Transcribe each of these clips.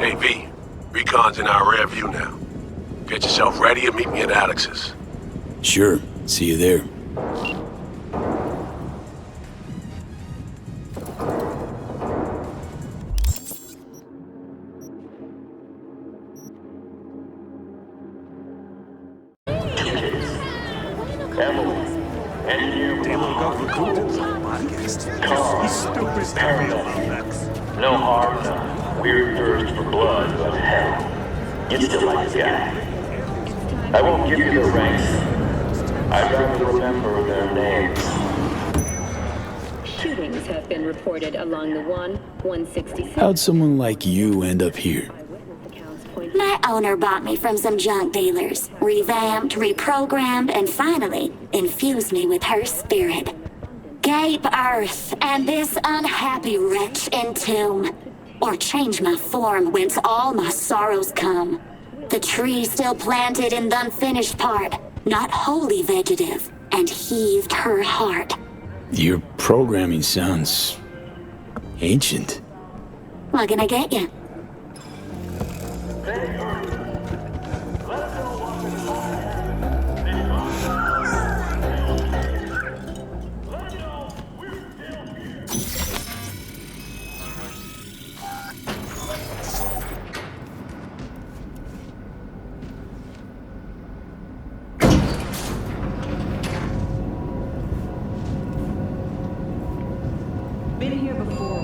Hey, V. Recon's in our rear view now. Get yourself ready and meet me at Alex's. Sure. See you there. No harm, no weird thirst for blood, but hell, you still like the guy. I won't give you their ranks. I'd rather remember their names. Shootings have been reported along the 166. How'd someone like you end up here? My owner bought me from some junk dealers, revamped, reprogrammed, and finally infused me with her spirit. Gape earth and this unhappy wretch entomb, or change my form whence all my sorrows come. The tree still planted in the unfinished part, not wholly vegetative, and heaved her heart. Your programming sounds ancient. What can I get you? Been here before.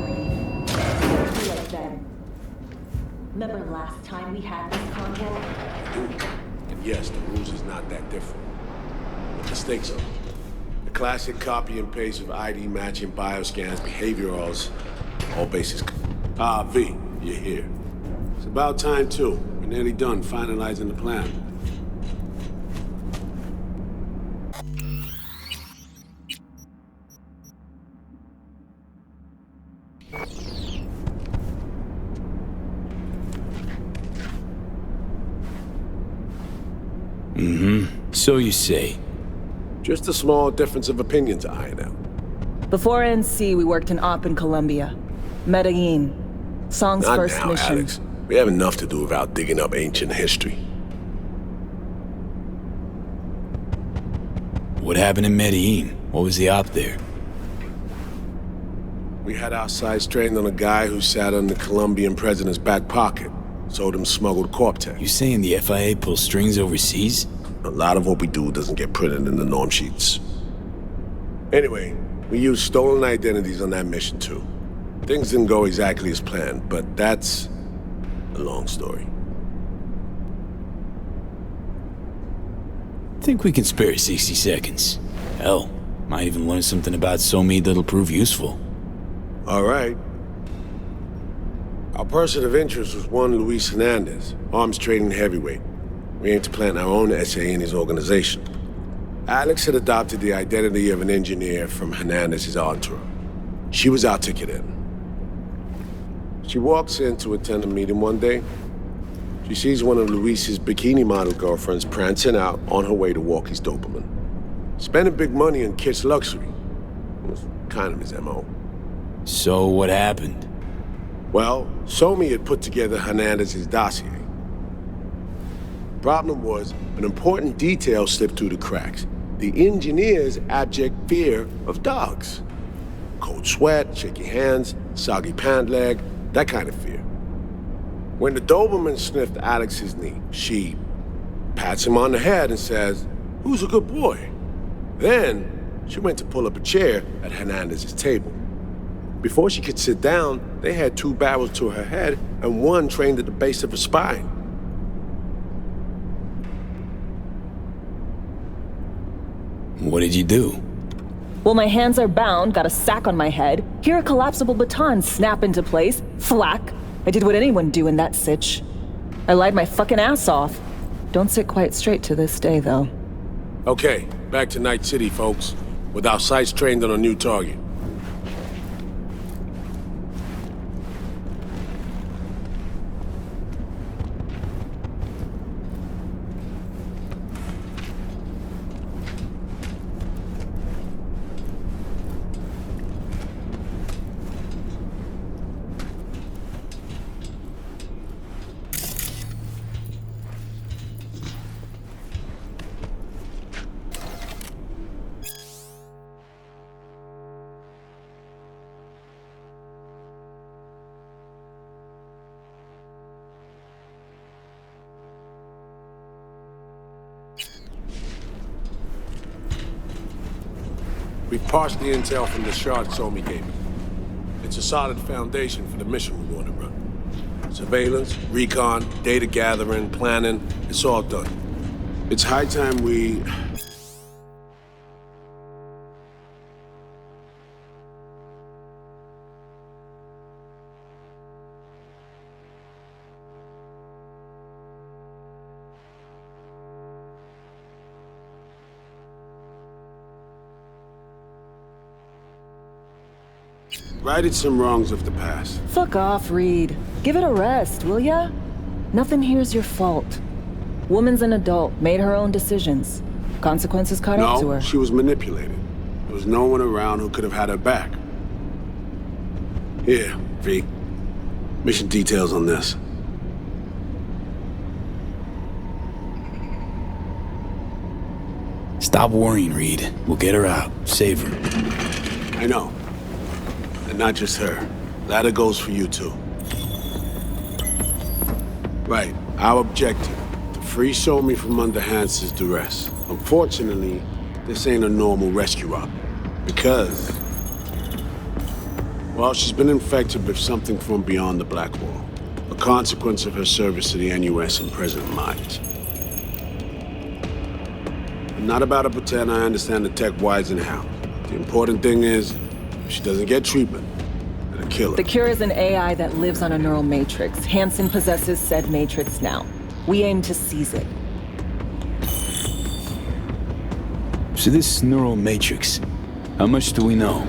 Like then. Remember last time we had this convo? And yes, the rules is not that different. But the stakes are. The classic copy and paste of ID matching, bioscans, behaviorals, all bases. V, you're here. It's about time too. We're nearly done finalizing the plan. So you say. Just a small difference of opinion to iron out. Before NC, we worked in op in Colombia. Medellin. Song's Not first now, mission. Alex. We have enough to do without digging up ancient history. What happened in Medellin? What was the op there? We had our sights trained on a guy who sat on the Colombian president's back pocket. Sold him smuggled corp tech. You saying the FIA pulls strings overseas? A lot of what we do doesn't get printed in the norm sheets. Anyway, we used stolen identities on that mission too. Things didn't go exactly as planned, but that's a long story. Think we can spare 60 seconds. Hell, might even learn something about SoMe that'll prove useful. All right. Our person of interest was one Luis Hernandez, arms trading heavyweight. We aim to plant our own SA in his organization. Alex had adopted the identity of an engineer from Hernandez's entourage. She was our ticket in. She walks in to attend a meeting one day. She sees one of Luis's bikini model girlfriends prancing out on her way to walk his Doberman. Spending big money on kitsch luxury. It was kind of his MO. So what happened? Well, SoMe had put together Hernandez's dossier. Problem was, an important detail slipped through the cracks. The engineer's abject fear of dogs. Cold sweat, shaky hands, soggy pant leg, that kind of fear. When the Doberman sniffed Alex's knee, she pats him on the head and says, "Who's a good boy?" Then, she went to pull up a chair at Hernandez's table. Before she could sit down, they had two barrels to her head and one trained at the base of her spine. What did you do? Well, my hands are bound, got a sack on my head. Here a collapsible baton snap into place. Thwack. I did what anyone do in that sitch. I lied my fucking ass off. Don't sit quite straight to this day, though. Okay, back to Night City, folks. With our sights trained on a new target. We've parsed the intel from the shard Somi gave me. It's a solid foundation for the mission we want to run. Surveillance, recon, data gathering, planning, it's all done. It's high time we... righted some wrongs of the past. Fuck off, Reed. Give it a rest, will ya? Nothing here's your fault. Woman's an adult, made her own decisions. Consequences caught up to her. No, she was manipulated. There was no one around who could have had her back. Here, V. Mission details on this. Stop worrying, Reed. We'll get her out. Save her. I know. And not just her. Ladder goes for you too. Right. Our objective. To free Somi from under Hansen's duress. Unfortunately, this ain't a normal rescue op. Because... well, she's been infected with something from beyond the Black Wall. A consequence of her service to the NUS and President Myers. I'm not about to pretend I understand the tech whys and how. The important thing is, if she doesn't get treatment, it'll kill her. The cure is an AI that lives on a neural matrix. Hansen possesses said matrix now. We aim to seize it. So this neural matrix, how much do we know?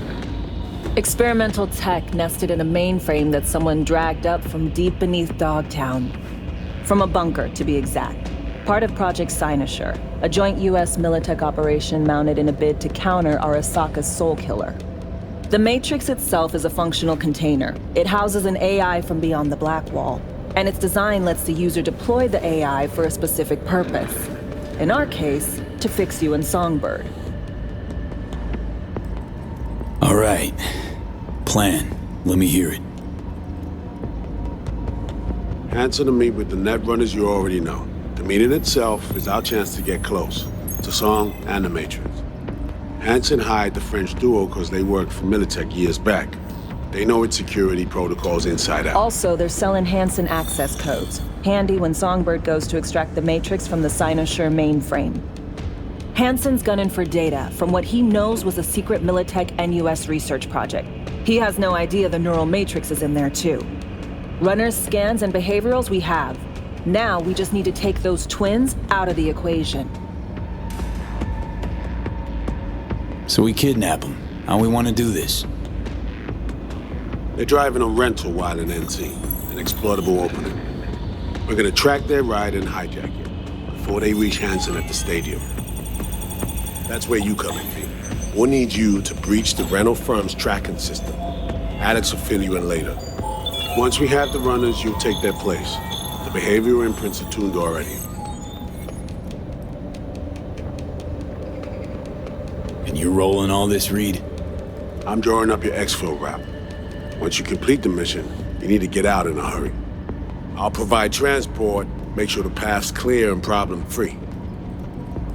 Experimental tech nested in a mainframe that someone dragged up from deep beneath Dogtown. From a bunker, to be exact. Part of Project Cynosure, a joint US Militech operation mounted in a bid to counter Arasaka's soul killer. The Matrix itself is a functional container. It houses an AI from beyond the Black Wall, and its design lets the user deploy the AI for a specific purpose. In our case, to fix you in Songbird. All right. Plan. Let me hear it. Hansen to meet with the Netrunners you already know. The meeting itself is our chance to get close. To Song and the Matrix. Hansen hired the French duo because they worked for Militech years back. They know its security protocols inside out. Also, they're selling Hansen access codes. Handy when Songbird goes to extract the Matrix from the Cynosure mainframe. Hansen's gunning for data from what he knows was a secret Militech NUS research project. He has no idea the neural matrix is in there too. Runners, scans, and behaviorals we have. Now we just need to take those twins out of the equation. So we kidnap them. How we want to do this? They're driving a rental while in NC, an exploitable opening. We're gonna track their ride and hijack it before they reach Hansen at the stadium. That's where you come in, V. We'll need you to breach the rental firm's tracking system. Alex will fill you in later. Once we have the runners, you'll take their place. The behavioral imprints are tuned already. And you're rolling all this, Reed? I'm drawing up your exfil route. Once you complete the mission, you need to get out in a hurry. I'll provide transport, make sure the path's clear and problem-free.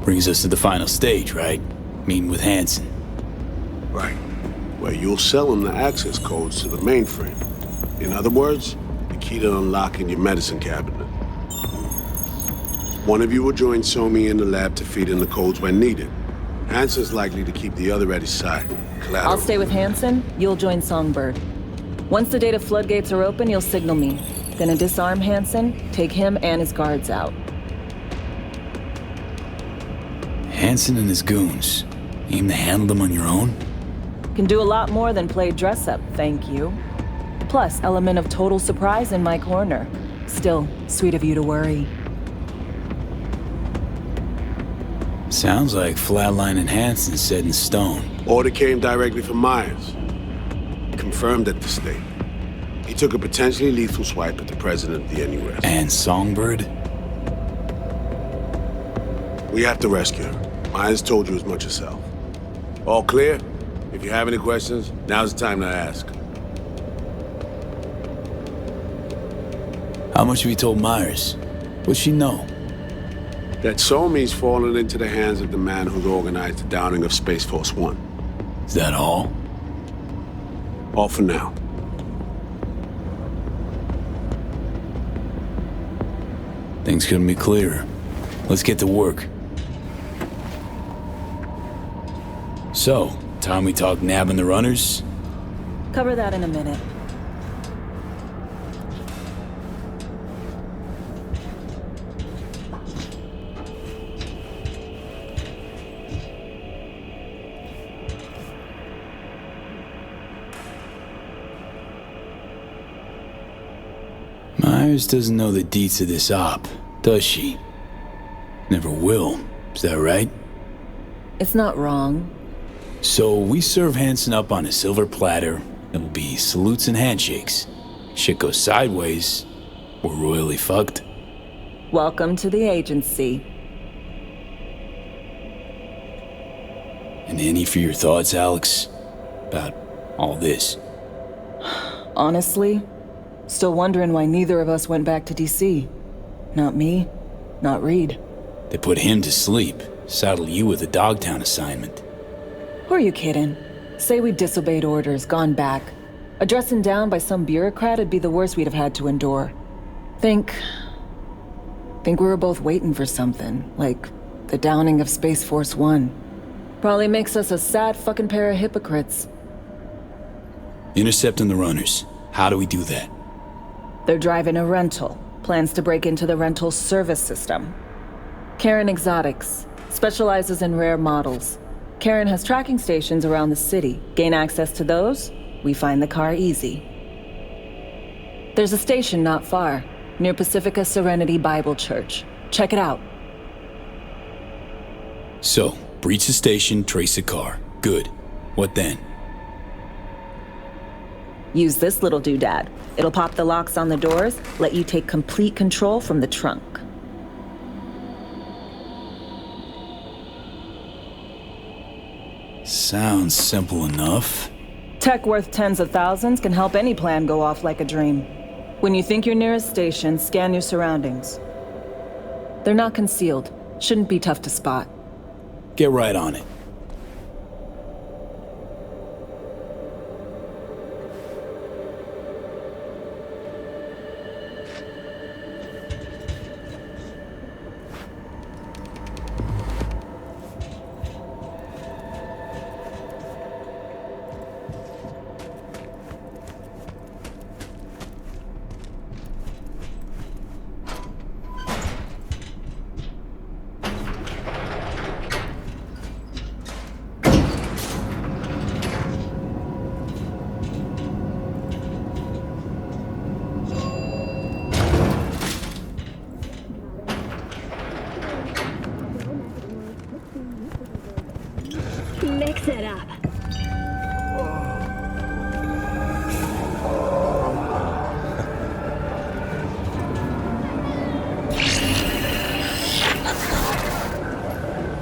Brings us to the final stage, right? Meeting with Hansen. Right. Where you'll sell him the access codes to the mainframe. In other words, the key to unlocking your medicine cabinet. One of you will join Somi in the lab to feed in the codes when needed. Hansen's likely to keep the other at his side. Collateral. I'll stay with Hansen, you'll join Songbird. Once the data floodgates are open, you'll signal me. Gonna disarm Hansen, take him and his guards out. Hansen and his goons. Aim to handle them on your own? Can do a lot more than play dress-up, thank you. Plus, element of total surprise in my corner. Still, sweet of you to worry. Sounds like flatlining Hansen set in stone. Order came directly from Myers. Confirmed at the state. He took a potentially lethal swipe at the president of the NUS. And Songbird? We have to rescue her. Myers told you as much herself. All clear? If you have any questions, now's the time to ask. How much have you told Myers? What's she know? That Somi's fallen into the hands of the man who's organized the downing of Space Force One. Is that all? All for now. Things couldn't be clearer. Let's get to work. So, time we talk nabbing the runners? Cover that in a minute. Myers doesn't know the deets of this op, does she? Never will, is that right? It's not wrong. So we serve Hansen up on a silver platter. It'll be salutes and handshakes. Shit goes sideways, we're royally fucked. Welcome to the agency. And any for your thoughts, Alex? About all this? Honestly, still wondering why neither of us went back to DC. Not me, not Reed. They put him to sleep, saddle you with a Dogtown assignment. Who are you kidding? Say we disobeyed orders, gone back. Addressing down by some bureaucrat would be the worst we'd have had to endure. Think we were both waiting for something, like the downing of Space Force 1. Probably makes us a sad fucking pair of hypocrites. Intercepting the runners. How do we do that? They're driving a rental. Plans to break into the rental service system. Karen Exotics. Specializes in rare models. Karen has tracking stations around the city. Gain access to those, we find the car easy. There's a station not far, near Pacifica Serenity Bible Church. Check it out. So, breach the station, trace the car. Good. What then? Use this little doodad. It'll pop the locks on the doors, let you take complete control from the trunk. Sounds simple enough. Tech worth tens of thousands can help any plan go off like a dream. When you think you're near a station, scan your surroundings. They're not concealed. Shouldn't be tough to spot. Get right on it. Mix it up.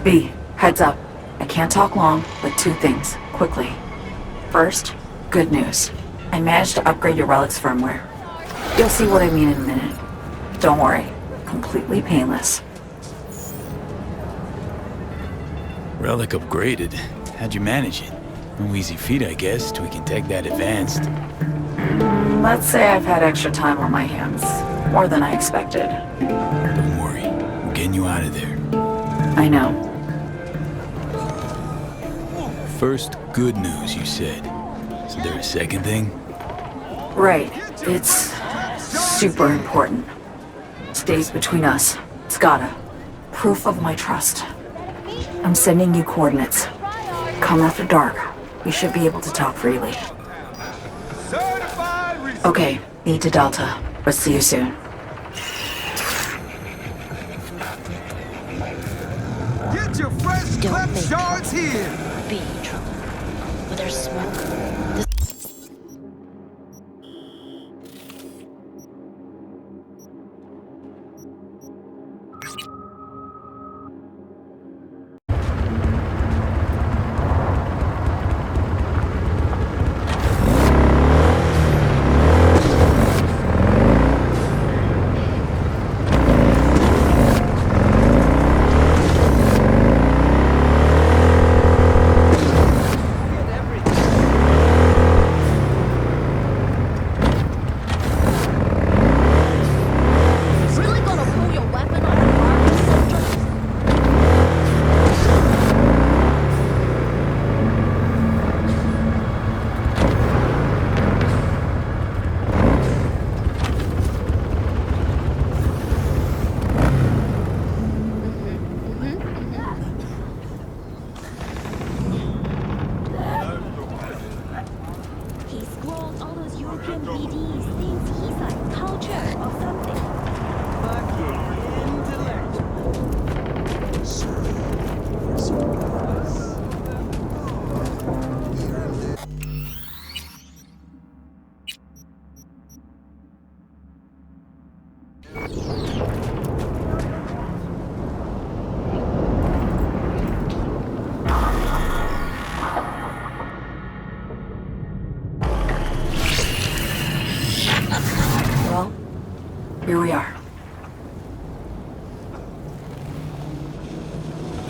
B, heads up. I can't talk long, but two things, quickly. First, good news. I managed to upgrade your Relic's firmware. You'll see what I mean in a minute. Don't worry, completely painless. Relic upgraded. How'd you manage it? No easy feat, I guess, tweaking tech that advanced. Let's say I've had extra time on my hands. More than I expected. Don't worry, I'm getting you out of there. I know. First, good news, you said. Is there a second thing? Right. It's super important. Stays between us. It's gotta. Proof of my trust. I'm sending you coordinates. Come after dark. We should be able to talk freely. Okay, need to Delta. But see you soon. Get your fresh clap shards here! Be in trouble. But there's smoke.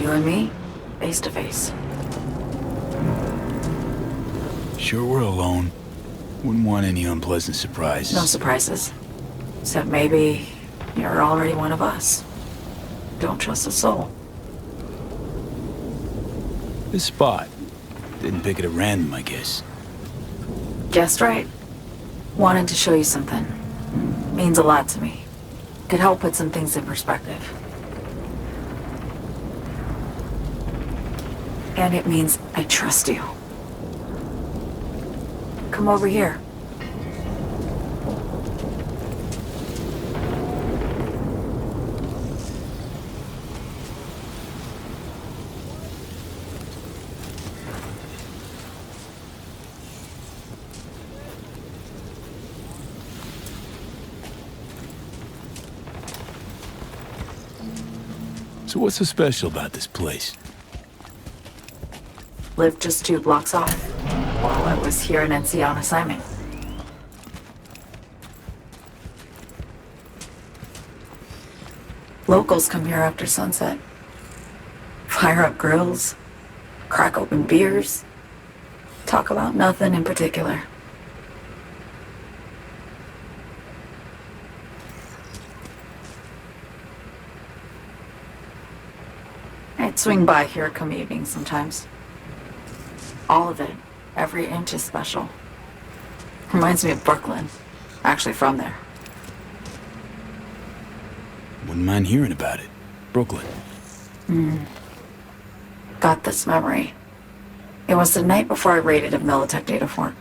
You and me, face to face. Sure we're alone. Wouldn't want any unpleasant surprises. No surprises. Except maybe you're already one of us. Don't trust a soul. This spot. Didn't pick it at random, I guess. Guessed right. Wanted to show you something. Means a lot to me. Could help put some things in perspective. And it means I trust you. Come over here. So what's so special about this place? Lived just 2 blocks off while I was here in NC on assignment. Locals come here after sunset. Fire up grills, crack open beers, talk about nothing in particular. I'd swing by here come evening sometimes. All of it, every inch is special. Reminds me of Brooklyn. Actually from there. Wouldn't mind hearing about it. Brooklyn. Got this memory. It was the night before I raided a Militech data fort.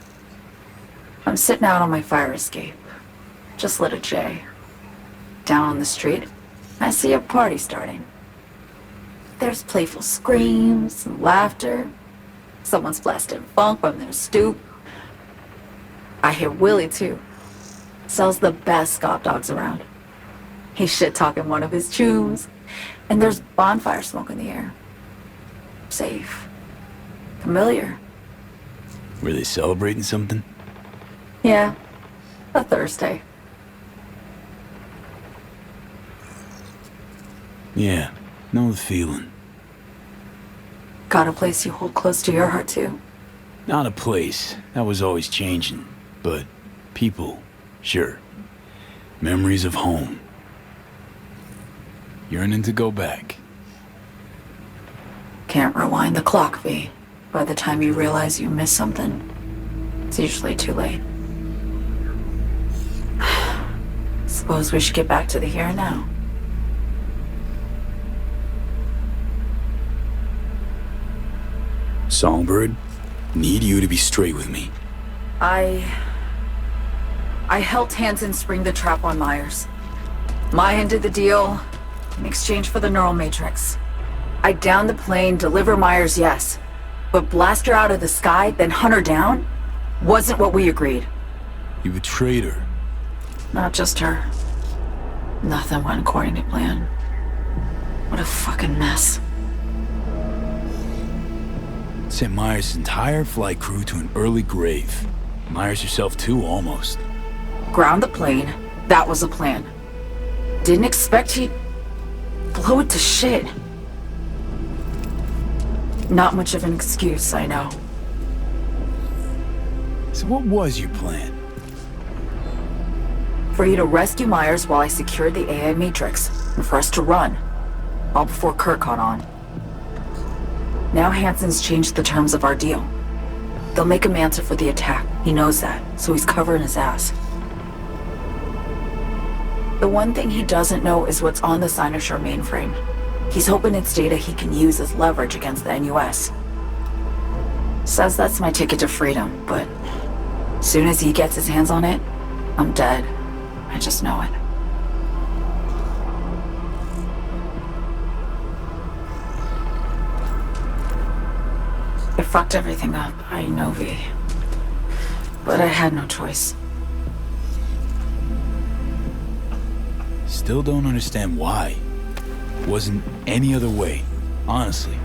I'm sitting out on my fire escape. Just lit a J. Down on the street, I see a party starting. There's playful screams and laughter. Someone's blasting funk from their stoop. I hear Willie too. Sells the best scop dogs around. He's shit-talking one of his chooms. And there's bonfire smoke in the air. Safe. Familiar. Were they celebrating something? Yeah. A Thursday. Yeah, know the feeling. Got a place you hold close to your heart too? Not a place. That was always changing. But people, sure. Memories of home. Yearning to go back. Can't rewind the clock, V. By the time you realize you missed something, it's usually too late. Suppose we should get back to the here and now. Songbird, need you to be straight with me. I helped Hansen spring the trap on Myers. Mayan did the deal in exchange for the neural matrix. I downed the plane, deliver Myers, yes. But blast her out of the sky, then hunt her down? Wasn't what we agreed. You betrayed her. Not just her. Nothing went according to plan. What a fucking mess. Sent Myers' entire flight crew to an early grave. Myers herself too, almost. Ground the plane. That was the plan. Didn't expect he'd blow it to shit. Not much of an excuse, I know. So what was your plan? For you to rescue Myers while I secured the AI matrix, and for us to run. All before Kirk caught on. Now Hansen's changed the terms of our deal. They'll make him answer for the attack. He knows that, so he's covering his ass. The one thing he doesn't know is what's on the Cynosure mainframe. He's hoping it's data he can use as leverage against the NUS. Says that's my ticket to freedom, but as soon as he gets his hands on it, I'm dead. I just know it. It fucked everything up, I know, V. But I had no choice. Still don't understand why. Wasn't any other way, honestly.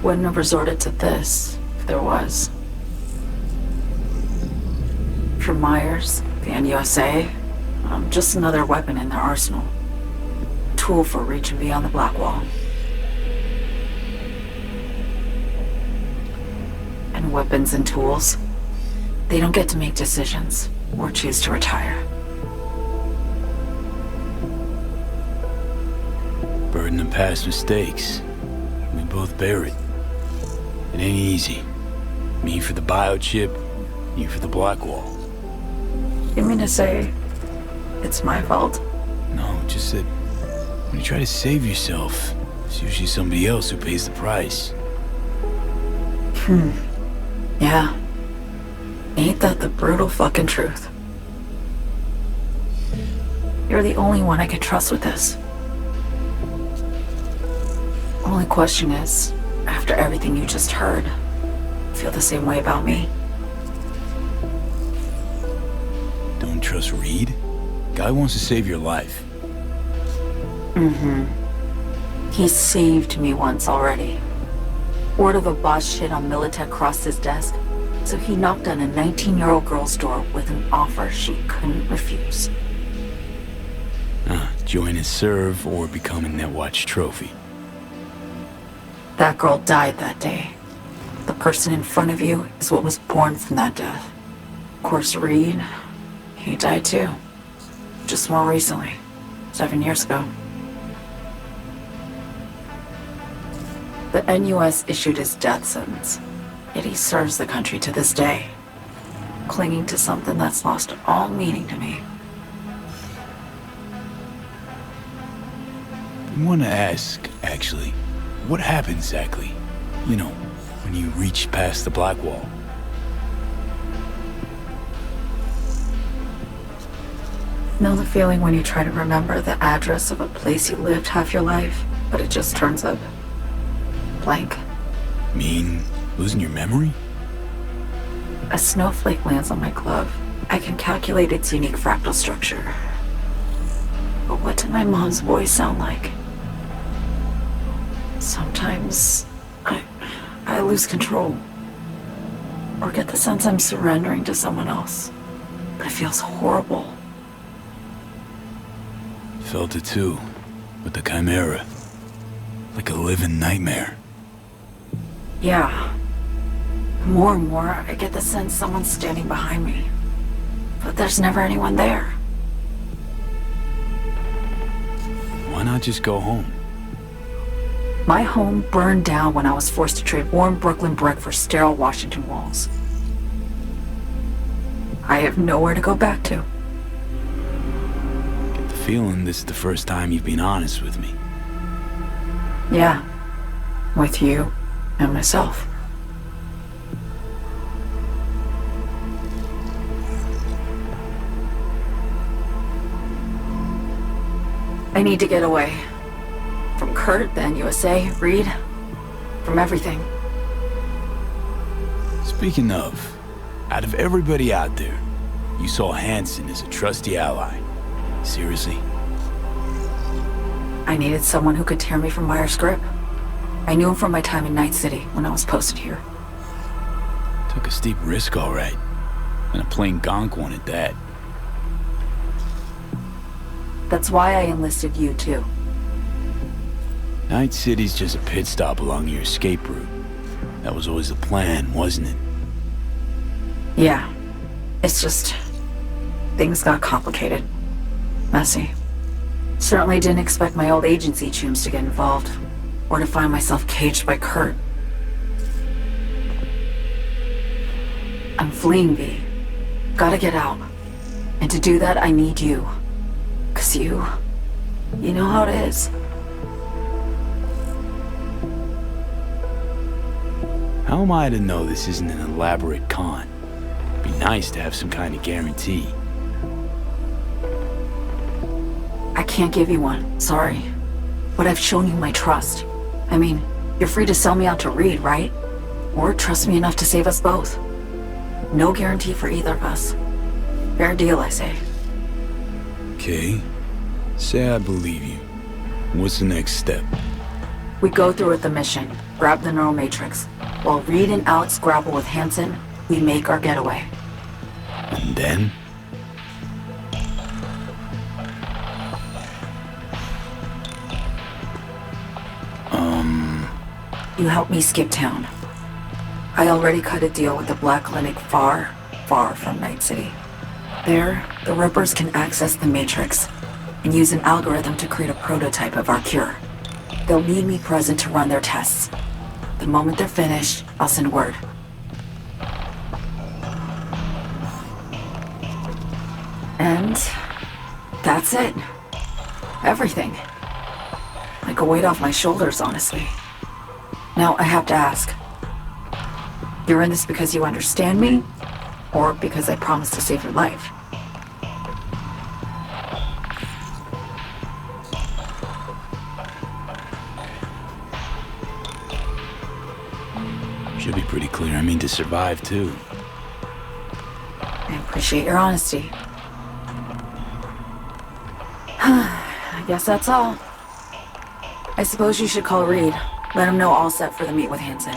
Wouldn't have resorted to this, if there was. For Myers, the NUSA, I'm just another weapon in their arsenal. A tool for reaching beyond the black wall. weapons and tools. They don't get to make decisions or choose to retire. Burden of past mistakes. We both bear it. It ain't easy. Me for the biochip, you for the black wall. You mean to say it's my fault? No, just that when you try to save yourself, it's usually somebody else who pays the price. Yeah. Ain't that the brutal fucking truth? You're the only one I can trust with this. Only question is, after everything you just heard, feel the same way about me? Don't trust Reed? Guy wants to save your life. He saved me once already. Word of a boss shit on Militech crossed his desk, so he knocked on a 19-year-old girl's door with an offer she couldn't refuse. Join his serve or become a Netwatch trophy. That girl died that day. The person in front of you is what was born from that death. Of course, Reed, he died too. Just more recently. 7 years ago. The NUS issued his death sentence, yet he serves the country to this day, clinging to something that's lost all meaning to me. I want to ask, actually, what happened exactly? You know, when you reach past the black wall. Know the feeling when you try to remember the address of a place you lived half your life, but it just turns up blank? Mean losing your memory? A snowflake lands on my glove. I can calculate its unique fractal structure. But what did my mom's voice sound like? Sometimes I lose control. Or get the sense I'm surrendering to someone else. But it feels horrible. Felt it too, with the Chimera. Like a living nightmare. Yeah. More and more, I get the sense someone's standing behind me. But there's never anyone there. Why not just go home? My home burned down when I was forced to trade warm Brooklyn brick for sterile Washington walls. I have nowhere to go back to. Get the feeling this is the first time you've been honest with me. Yeah. With you and myself. I need to get away. From Kurt, the NUSA, Reed, from everything. Speaking of, out of everybody out there, you saw Hansen as a trusty ally. Seriously? I needed someone who could tear me from Myers' grip. I knew him from my time in Night City when I was posted here. Took a steep risk, all right. And a plain gonk one at that. That's why I enlisted you, too. Night City's just a pit stop along your escape route. That was always the plan, wasn't it? Yeah. It's just... things got complicated. Messy. Certainly didn't expect my old agency chooms to get involved. Or to find myself caged by Kurt. I'm fleeing, V. Gotta get out. And to do that, I need you. 'Cause you know how it is. How am I to know this isn't an elaborate con? Be nice to have some kind of guarantee. I can't give you one, sorry. But I've shown you my trust. I mean, you're free to sell me out to Reed, right? Or trust me enough to save us both. No guarantee for either of us. Fair deal, I say. Okay. Say I believe you. What's the next step? We go through with the mission, grab the neural matrix. While Reed and Alex grapple with Hansen, we make our getaway. And then? You help me skip town. I already cut a deal with the Black Clinic far, far from Night City. There, the Rippers can access the Matrix and use an algorithm to create a prototype of our cure. They'll need me present to run their tests. The moment they're finished, I'll send word. And that's it. Everything. Like a weight off my shoulders, honestly. Now, I have to ask. You're in this because you understand me? Or because I promised to save your life? Should be pretty clear. I mean to survive, too. I appreciate your honesty. I guess that's all. I suppose you should call Reed. Let him know all set for the meet with Hansen.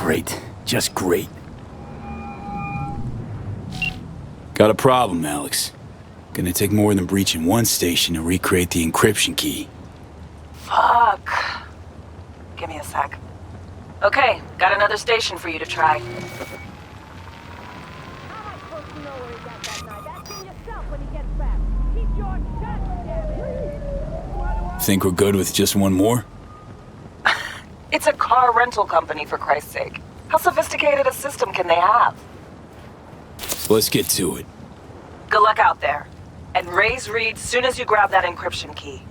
Great. Just great. Got a problem, Alex. Gonna take more than breaching one station to recreate the encryption key. Fuck. Give me a sec. Okay, got another station for you to try. Think we're good with just one more? It's a car rental company, for Christ's sake. How sophisticated a system can they have? So let's get to it. Good luck out there. And raise Reed soon as you grab that encryption key.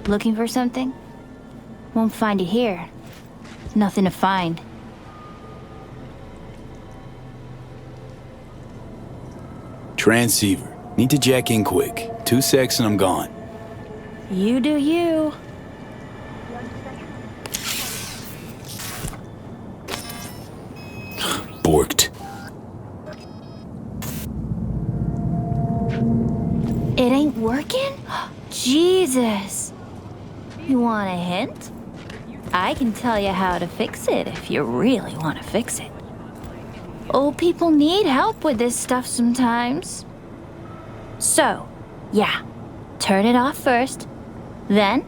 Looking for something? Won't find it here. Nothing to find. Transceiver. Need to jack in quick. 2 secs and I'm gone. You do you. Borked. It ain't working? Jesus. You want a hint? I can tell you how to fix it if you really want to fix it. Old people need help with this stuff sometimes. So, yeah, turn it off first, then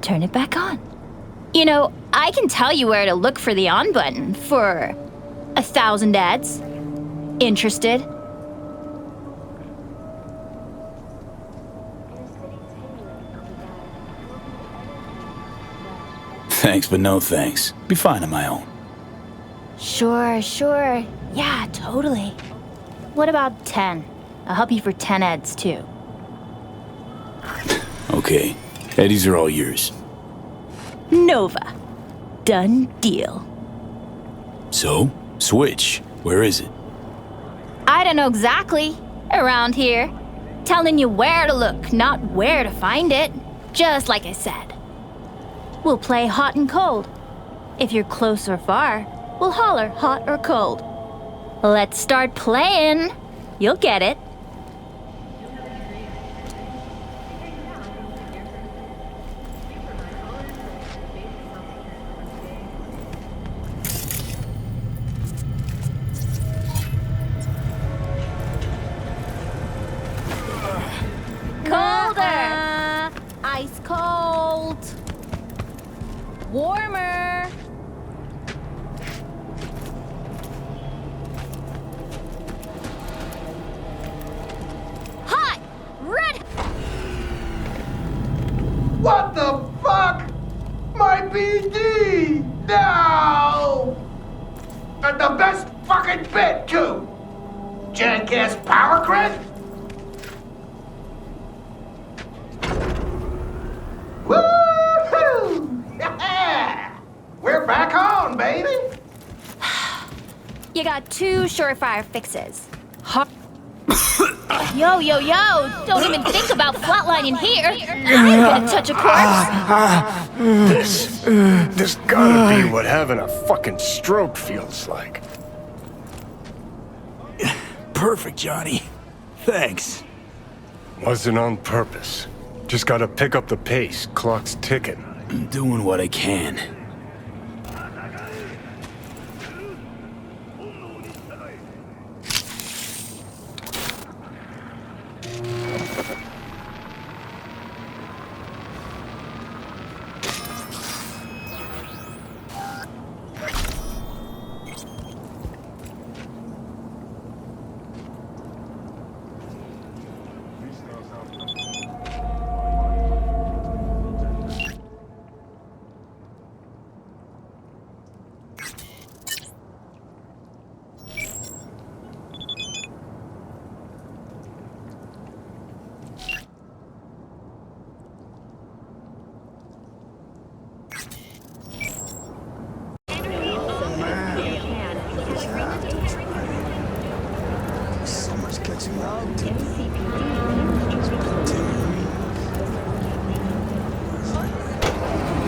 turn it back on. You know, I can tell you where to look for the on button for 1,000 ads. Interested? Thanks, but no thanks. Be fine on my own. Sure. Yeah, totally. What about 10? I'll help you for 10 ads, too. Okay. Eddies are all yours. Nova. Done deal. So, switch. Where is it? I don't know exactly. Around here. Telling you where to look, not where to find it. Just like I said. We'll play hot and cold. If you're close or far, we'll holler hot or cold. Let's start playing. You'll get it. Colder! Ice cold! Warmer! Hot! Red! What the fuck? My BD! No! And the best fucking bit, too! Jackass power grid? Woo-hoo! Yeah! We're back on, baby! You got 2 surefire fixes. Yo! Don't even think about flatlining here. I ain't gonna touch a corpse. This gotta be what having a fucking stroke feels like. Perfect, Johnny. Thanks. Wasn't on purpose. Just gotta pick up the pace. Clock's ticking. I'm doing what I can.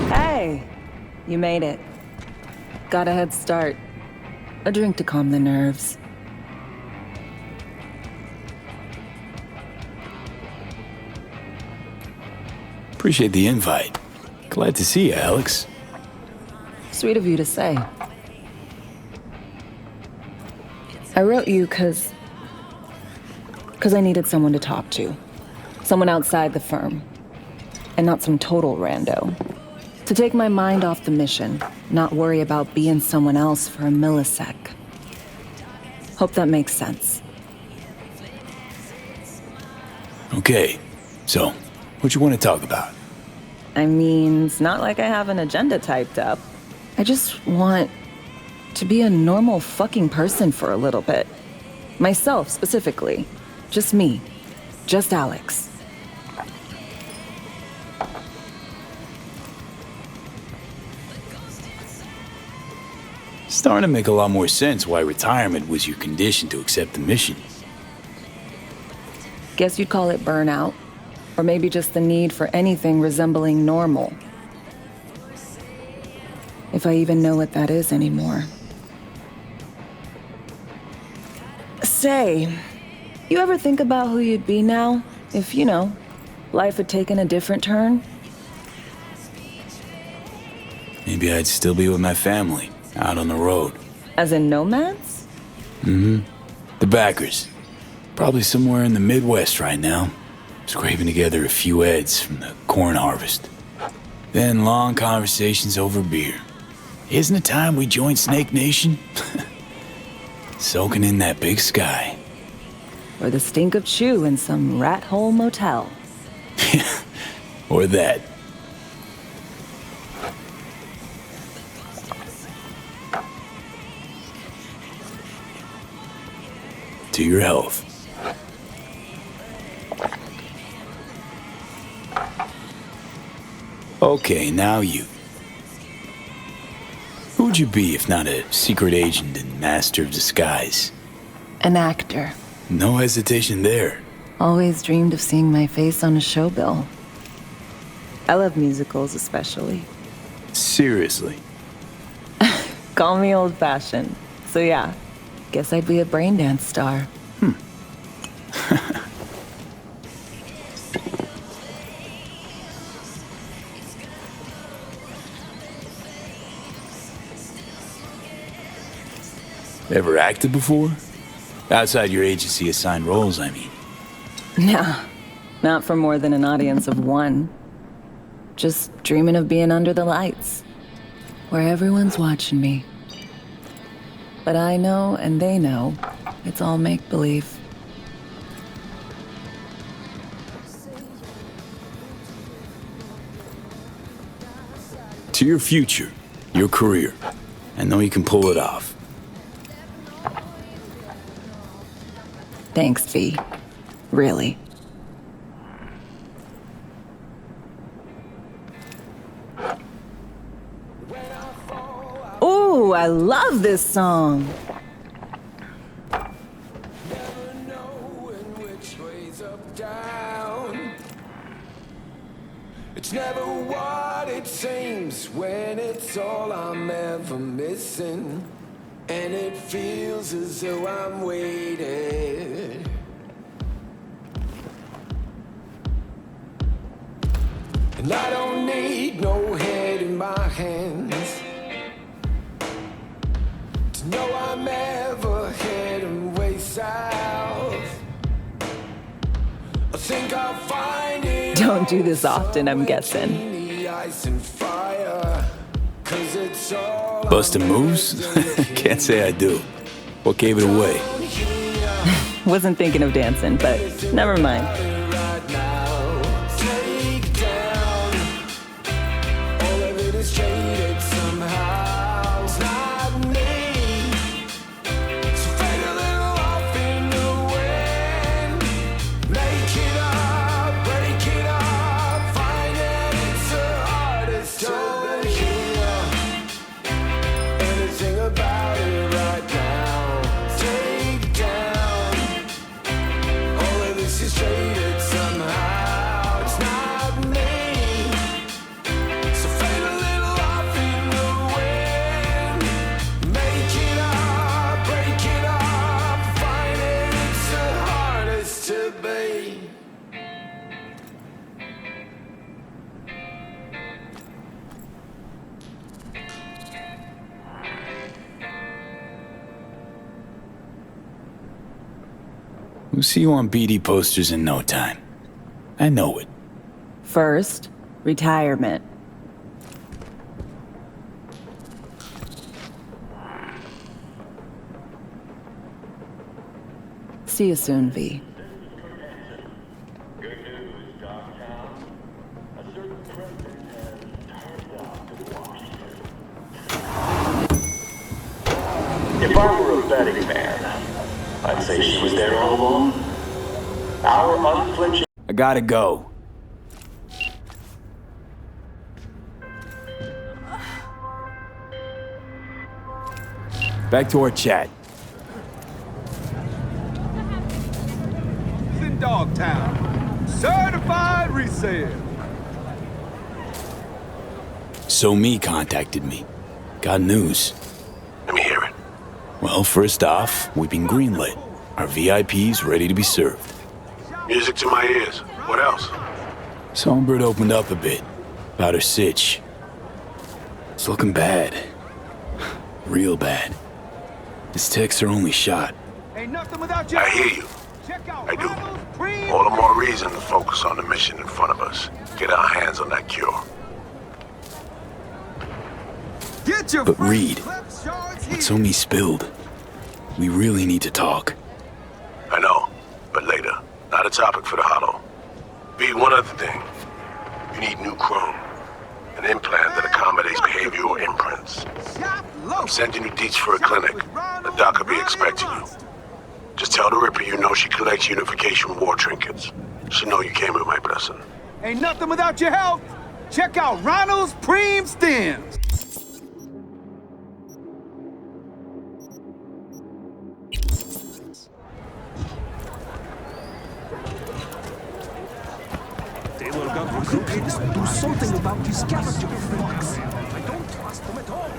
Hey, you made it. Got a head start. A drink to calm the nerves. Appreciate the invite. Glad to see you, Alex. Sweet of you to say. I wrote you because I needed someone to talk to. Someone outside the firm. And not some total rando. To take my mind off the mission, not worry about being someone else for a millisec. Hope that makes sense. Okay, so, what you want to talk about? I mean, it's not like I have an agenda typed up. I just want to be a normal fucking person for a little bit. Myself, specifically. Just me. Just Alex. starting to make a lot more sense why retirement was your condition to accept the mission. Guess you'd call it burnout. Or maybe just the need for anything resembling normal. If I even know what that is anymore. Say, you ever think about who you'd be now if, you know, life had taken a different turn? Maybe I'd still be with my family, out on the road. As in nomads? Mm-hmm. The backers. Probably somewhere in the Midwest right now. Scraping together a few heads from the corn harvest. Then long conversations over beer. Isn't it time we joined Snake Nation? Soaking in that big sky. Or the stink of chew in some rat hole motel. Or that. To your health. Okay, now you. Who would you be if not a secret agent and master of disguise? An actor. No hesitation there. Always dreamed of seeing my face on a show bill. I love musicals especially. Seriously? Call me old-fashioned. So yeah, guess I'd be a braindance star. Ever acted before? Outside your agency assigned roles, I mean. Nah, not for more than an audience of one. Just dreaming of being under the lights, where everyone's watching me. But I know, and they know, it's all make-believe. To your future, your career. I know you can pull it off. Thanks, V. Really. Ooh, I love this song. It's never what it seems when it's all I'm ever missing. And it feels as though I'm waiting. And I don't need no head in my hands to know I'm ever heading way south. I think I'll find it. Don't do this often, I'm guessing. Bustin' moves? Can't say I do. What gave it away? Wasn't thinking of dancing, but never mind. We'll see you on BD posters in no time. I know it. First, retirement. See you soon, V. Good news, Dogtown. A certain president has turned out to Washington. If I were a betting man, I'd say she was there all along. Our unflinching... I gotta go. back to our chat. In Dogtown. Certified resale. So Me contacted me. Got news. Let me hear it. Well, first off, we've been greenlit. Our VIP's ready to be served. Music to my ears. What else? Songbird opened up a bit about her sitch. It's looking bad. Real bad. This tech's her only shot. Ain't nothing without you. I hear you. I do. All the more reason to focus on the mission in front of us. Get our hands on that cure. But Reed, what Somi spilled, we really need to talk. I know, but later. Not a topic for the hollow. B, one other thing. You need new chrome. An implant that accommodates behavioral imprints. I'm sending you deets for a clinic. The doc will be expecting you. Just tell the Ripper you know she collects unification war trinkets. She know you came with my blessing. Ain't nothing without your help. Check out Ronald's Preem Stems. Do something about these scavenger frogs. I don't trust them at all.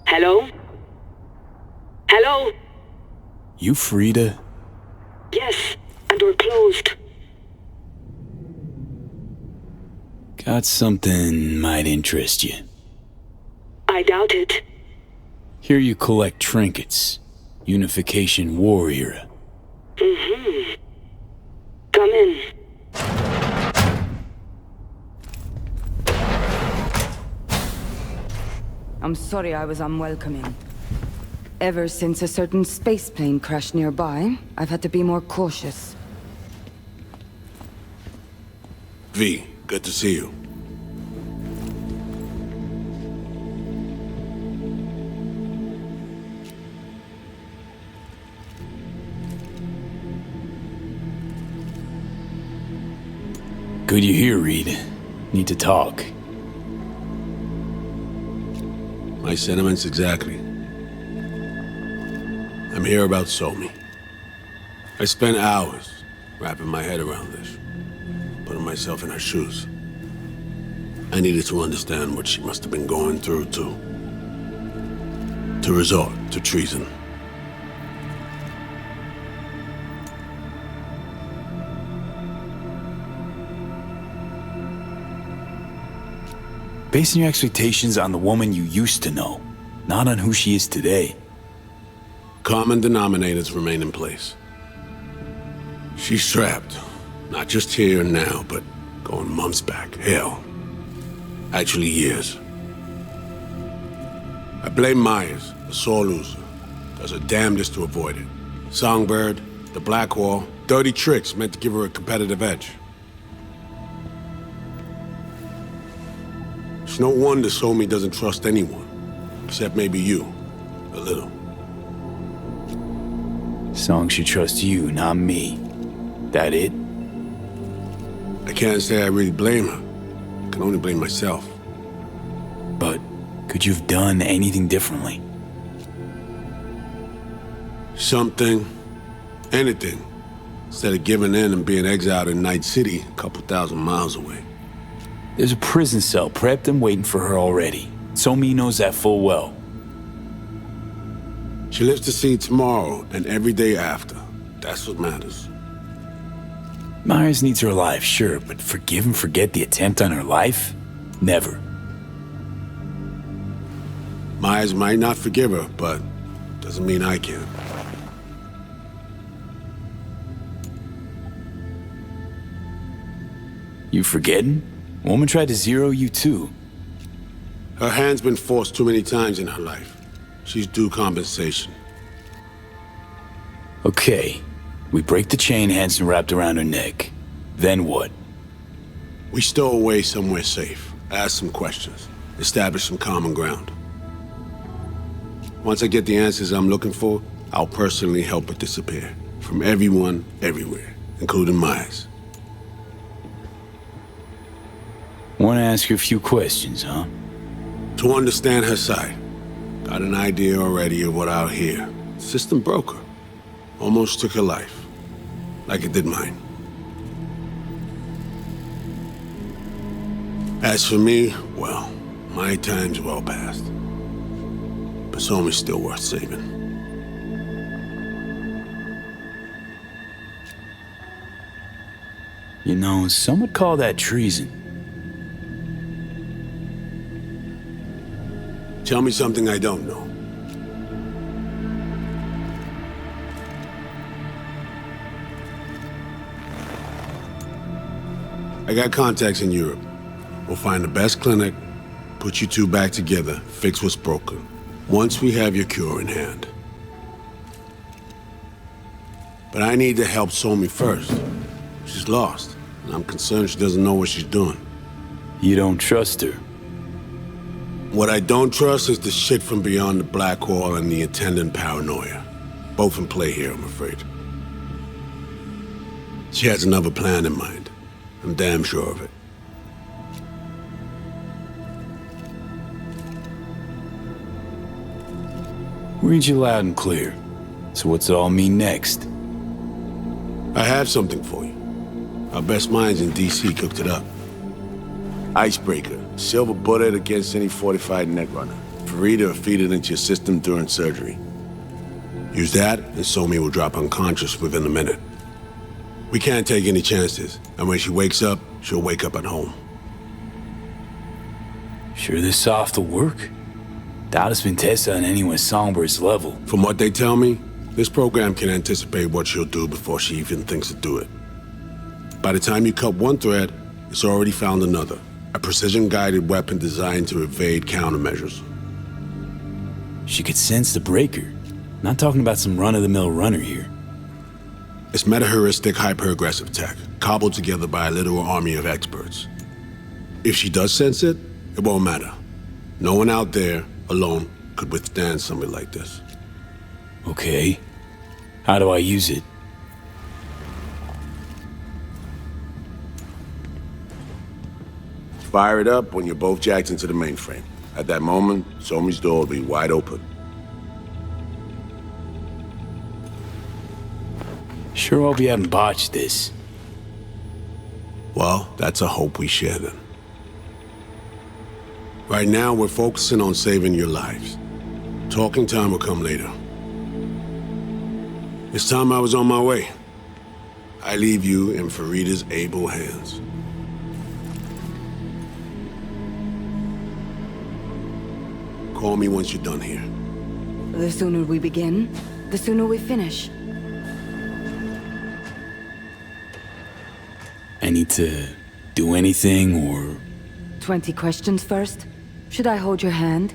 Hello? Hello? You Frida? Yes, and we're closed. Got something might interest you. I doubt it. Here you collect trinkets. Unification War era. Mm-hmm. Come in. I'm sorry I was unwelcoming. Ever since a certain space plane crashed nearby, I've had to be more cautious. V, good to see you. Good you're here, Reed. Need to talk. My sentiments exactly. I'm here about Somi. I spent hours wrapping my head around this, putting myself in her shoes. I needed to understand what she must have been going through to resort to treason. Basing your expectations on the woman you used to know, not on who she is today. Common denominators remain in place. She's trapped, not just here and now, but going months back. Hell, Actually, years. I blame Myers, the sore loser. Does her damnedest to avoid it. Songbird, the Blackwall, dirty tricks meant to give her a competitive edge. It's no wonder Somi doesn't trust anyone, except maybe you, a little. Song should trust you, not me. That it? I can't say I really blame her. I can only blame myself. But could you have done anything differently? Something. Anything. Instead of giving in and being exiled in Night City, a couple thousand miles away. There's a prison cell prepped and waiting for her already. Somi knows that full well. She lives to see tomorrow and every day after. That's what matters. Myers needs her alive, sure, but forgive and forget the attempt on her life? Never. Myers might not forgive her, but doesn't mean I can. You forgetting? Woman tried to zero you too. Her hand's been forced too many times in her life. She's due compensation. Okay. We break the chain Hansen wrapped around her neck. Then what? We stow away somewhere safe. Ask some questions. Establish some common ground. Once I get the answers I'm looking for, I'll personally help her disappear. From everyone, everywhere. Including Myers. Want to ask her a few questions, huh? To understand her side. Got an idea already of what I'll hear. System broke her. Almost took her life. Like it did mine. As for me, well, my time's well past. But Somi's still worth saving. You know, some would call that treason. Tell me something I don't know. I got contacts in Europe. We'll find the best clinic, put you two back together, fix what's broken. Once we have your cure in hand. But I need to help Somi first. She's lost, and I'm concerned she doesn't know what she's doing. You don't trust her? What I don't trust is the shit from beyond the Blackwall and the attendant paranoia. Both in play here, I'm afraid. She has another plan in mind. I'm damn sure of it. Read you loud and clear. So what's it all mean next? I have something for you. Our best minds in DC cooked it up. Icebreaker. Silver bullet against any fortified netrunner. Farida will feed it into your system during surgery. Use that, and Somi will drop unconscious within a minute. We can't take any chances, and when she wakes up, she'll wake up at home. Sure this soft will work? Doubt it's been tested on anyone Songbird's level. From what they tell me, this program can anticipate what she'll do before she even thinks to do it. By the time you cut one thread, it's already found another. A precision-guided weapon designed to evade countermeasures. She could sense the breaker. Not talking about some run-of-the-mill runner here. It's meta-heuristic, hyper-aggressive tech, cobbled together by a literal army of experts. If she does sense it, it won't matter. No one out there, alone, could withstand something like this. Okay. How do I use it? Fire it up when you're both jacked into the mainframe. At that moment, Somi's door will be wide open. Sure hope you haven't botched this. Well, that's a hope we share then. Right now, we're focusing on saving your lives. Talking time will come later. It's time I was on my way. I leave you in Farida's able hands. Call me once you're done here. The sooner we begin, the sooner we finish. I need to do anything or 20 questions first? Should I hold your hand?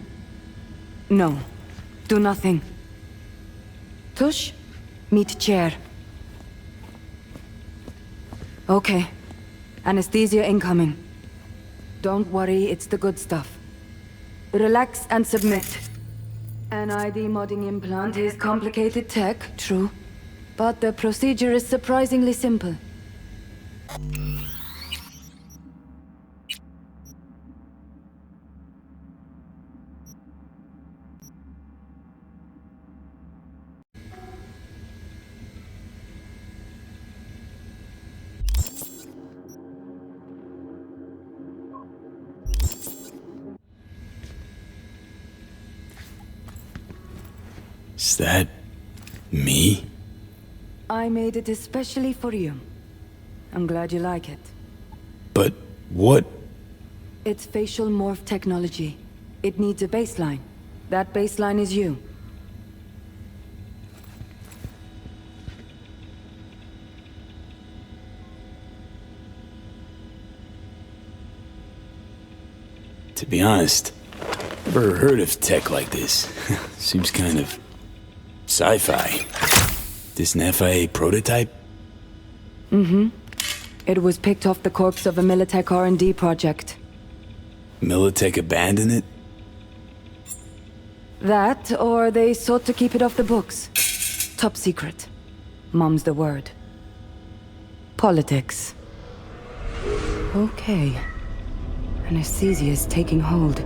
No. Do nothing. Tush, meet chair. Okay. Anesthesia incoming. Don't worry, it's the good stuff. Relax and submit. An ID modding implant is complicated tech, true. But the procedure is surprisingly simple. Is that me? I made it especially for you. I'm glad you like it. But what? It's facial morph technology. It needs a baseline. That baseline is you. To be honest, never heard of tech like this. Seems kind of sci-fi. This an FIA prototype? Mm-hmm. It was picked off the corpse of a Militech R&D project. Militech abandoned it? That, or they sought to keep it off the books. Top secret. Mom's the word. Politics. Okay. Anesthesia is taking hold.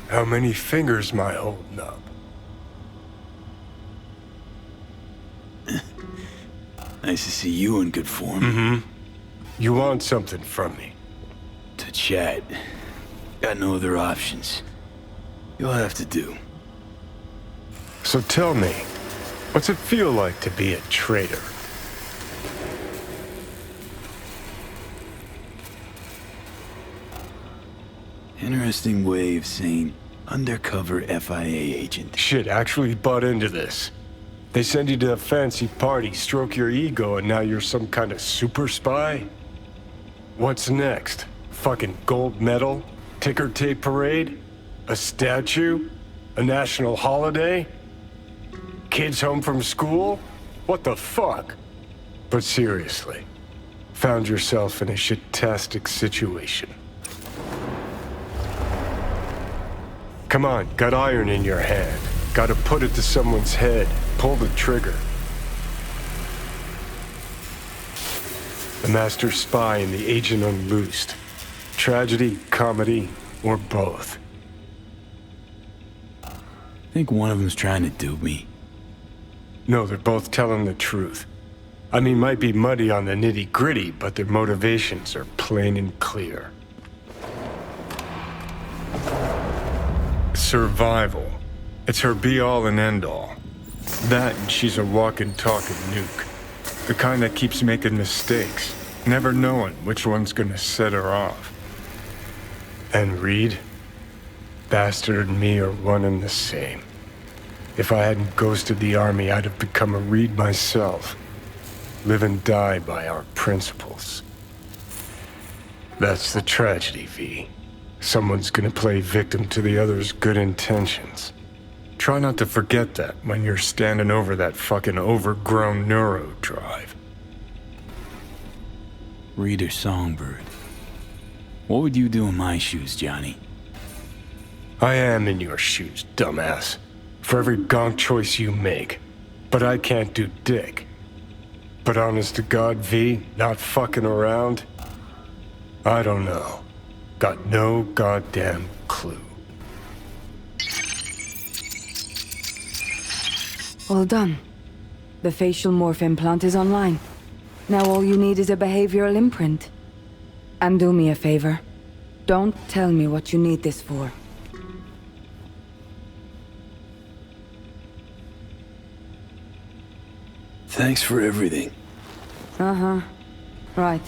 How many fingers am I holding up? Nice to see you in good form. Mm-hmm. You want something from me? To chat. Got no other options. You'll have to do. So tell me, what's it feel like to be a traitor? Interesting way of saying undercover FIA agent. Shit, actually butt into this. They send you to a fancy party, stroke your ego, and now you're some kind of super spy? What's next? Fucking gold medal? Ticker tape parade? A statue? A national holiday? Kids home from school? What the fuck? But seriously, found yourself in a shit-tastic situation. Come on, got iron in your hand. Gotta put it to someone's head. Pull the trigger. The master spy and the agent unloosed. Tragedy, comedy, or both. I think one of them's trying to dupe me. No, they're both telling the truth. I mean, might be muddy on the nitty-gritty, but their motivations are plain and clear. Survival. It's her be-all and end-all. That and she's a walking, talking nuke. The kind that keeps making mistakes, never knowing which one's gonna set her off. And Reed? Bastard and me are one and the same. If I hadn't ghosted the army, I'd have become a Reed myself. Live and die by our principles. That's the tragedy, V. Someone's gonna play victim to the other's good intentions. Try not to forget that when you're standing over that fucking overgrown neuro drive. Reader Songbird. What would you do in my shoes, Johnny? I am in your shoes, dumbass. For every gonk choice you make. But I can't do dick. But honest to God, V, not fucking around? I don't know. Got no goddamn clue. All done. The facial morph implant is online. Now all you need is a behavioral imprint. And do me a favor. Don't tell me what you need this for. Thanks for everything. Uh-huh. Right.